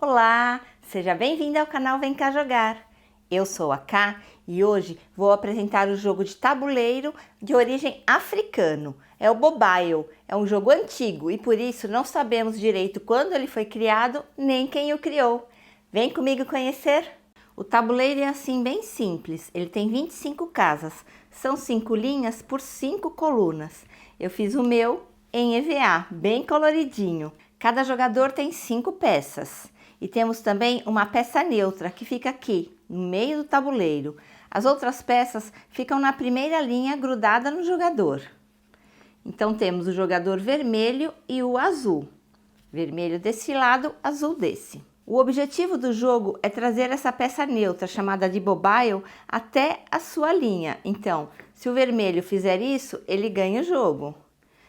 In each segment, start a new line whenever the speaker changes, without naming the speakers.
Olá, seja bem-vindo ao canal Vem Cá Jogar. Eu sou a Ká e hoje vou apresentar o jogo de tabuleiro de origem africano. É o Mobile, é um jogo antigo e por isso não sabemos direito quando ele foi criado nem quem o criou. Vem comigo conhecer? O tabuleiro é assim bem simples, ele tem 25 casas, são 5 linhas por 5 colunas. Eu fiz o meu em EVA, bem coloridinho. Cada jogador tem 5 peças. E temos também uma peça neutra que fica aqui, no meio do tabuleiro. As outras peças ficam na primeira linha grudada no jogador. Então temos o jogador vermelho e o azul. Vermelho desse lado, azul desse. O objetivo do jogo é trazer essa peça neutra, chamada de Mobile, até a sua linha. Então, se o vermelho fizer isso, ele ganha o jogo.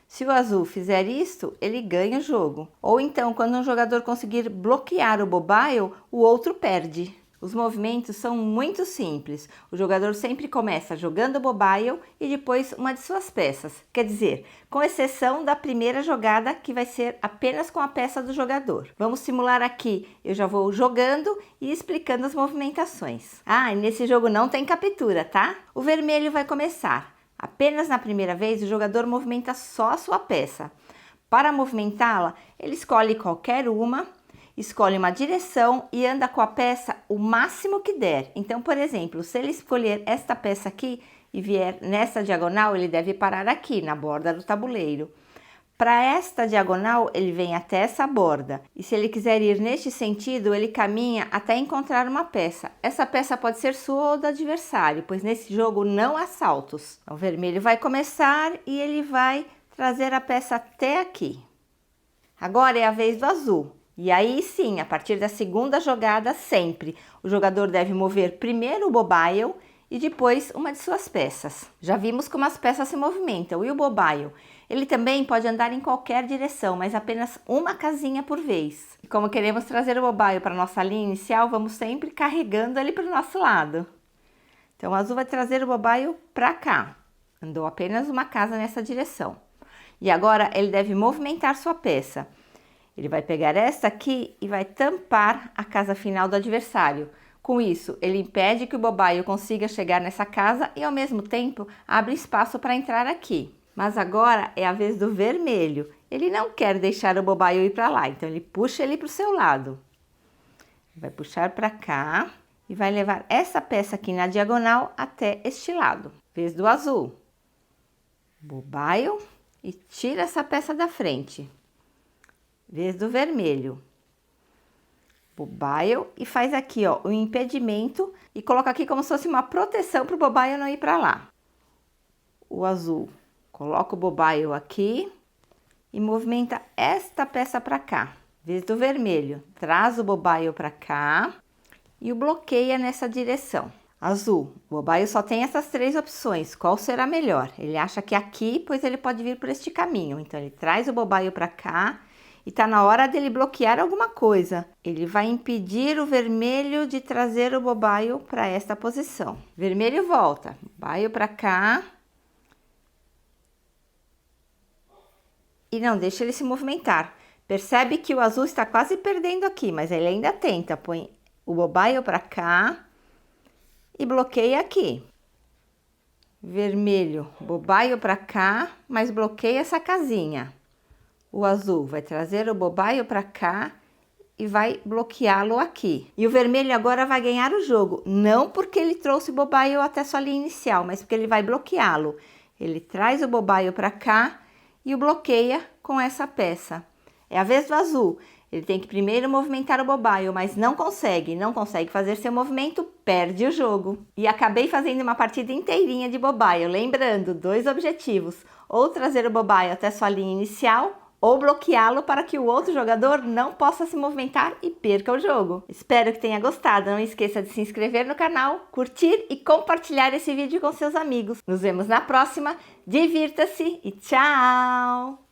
Se o azul fizer isto, ele ganha o jogo. Ou então, quando um jogador conseguir bloquear o Mobile, o outro perde. Os movimentos são muito simples. O jogador sempre começa jogando o Mobile e depois uma de suas peças. Quer dizer, com exceção da primeira jogada, que vai ser apenas com a peça do jogador. Vamos simular aqui. Eu já vou jogando e explicando as movimentações. Ah, e nesse jogo não tem captura, tá? O vermelho vai começar. Apenas na primeira vez, o jogador movimenta só a sua peça. Para movimentá-la, ele escolhe qualquer uma, escolhe uma direção e anda com a peça o máximo que der. Então, por exemplo, se ele escolher esta peça aqui e vier nessa diagonal, ele deve parar aqui, na borda do tabuleiro. Para esta diagonal, ele vem até essa borda. E se ele quiser ir neste sentido, ele caminha até encontrar uma peça. Essa peça pode ser sua ou do adversário, pois nesse jogo não há saltos. O vermelho vai começar e ele vai trazer a peça até aqui. Agora é a vez do azul. E aí sim, a partir da segunda jogada, sempre, o jogador deve mover primeiro o Mobile e depois uma de suas peças. Já vimos como as peças se movimentam. E o Mobile? Ele também pode andar em qualquer direção, mas apenas uma casinha por vez. E como queremos trazer o Mobile para a nossa linha inicial, vamos sempre carregando ele para o nosso lado. Então o azul vai trazer o Mobile para cá. Andou apenas uma casa nessa direção. E agora ele deve movimentar sua peça. Ele vai pegar esta aqui e vai tampar a casa final do adversário. Com isso, ele impede que o Mobile consiga chegar nessa casa e ao mesmo tempo abre espaço para entrar aqui. Mas agora é a vez do vermelho. Ele não quer deixar o Mobile ir para lá, então ele puxa ele para o seu lado. Vai puxar para cá e vai levar essa peça aqui na diagonal até este lado. Vez do azul. Mobile e tira essa peça da frente. Vez do vermelho. Mobile e faz aqui, ó, o impedimento e coloca aqui como se fosse uma proteção para o Mobile não ir para lá. O azul. Coloca o Mobile aqui e movimenta esta peça para cá. Vez do vermelho, traz o Mobile para cá e o bloqueia nessa direção. Azul, o Mobile só tem essas 3 opções. Qual será melhor? Ele acha que aqui, pois ele pode vir por este caminho. Então, ele traz o Mobile para cá e está na hora dele bloquear alguma coisa. Ele vai impedir o vermelho de trazer o Mobile para esta posição. Vermelho volta, Mobile para cá. E não deixa ele se movimentar. Percebe que o azul está quase perdendo aqui, mas ele ainda tenta. Põe o Mobile para cá e bloqueia aqui. Vermelho, Mobile para cá, mas bloqueia essa casinha. O azul vai trazer o Mobile para cá e vai bloqueá-lo aqui. E o vermelho agora vai ganhar o jogo. Não porque ele trouxe o Mobile até sua linha inicial, mas porque ele vai bloqueá-lo. Ele traz o Mobile para cá e o bloqueia com essa peça. É a vez do azul. Ele tem que primeiro movimentar o Mobile, mas não consegue fazer seu movimento, perde o jogo. E acabei fazendo uma partida inteirinha de Mobile, lembrando, 2 objetivos, ou trazer o Mobile até sua linha inicial, ou bloqueá-lo para que o outro jogador não possa se movimentar e perca o jogo. Espero que tenha gostado, não esqueça de se inscrever no canal, curtir e compartilhar esse vídeo com seus amigos. Nos vemos na próxima, divirta-se e tchau!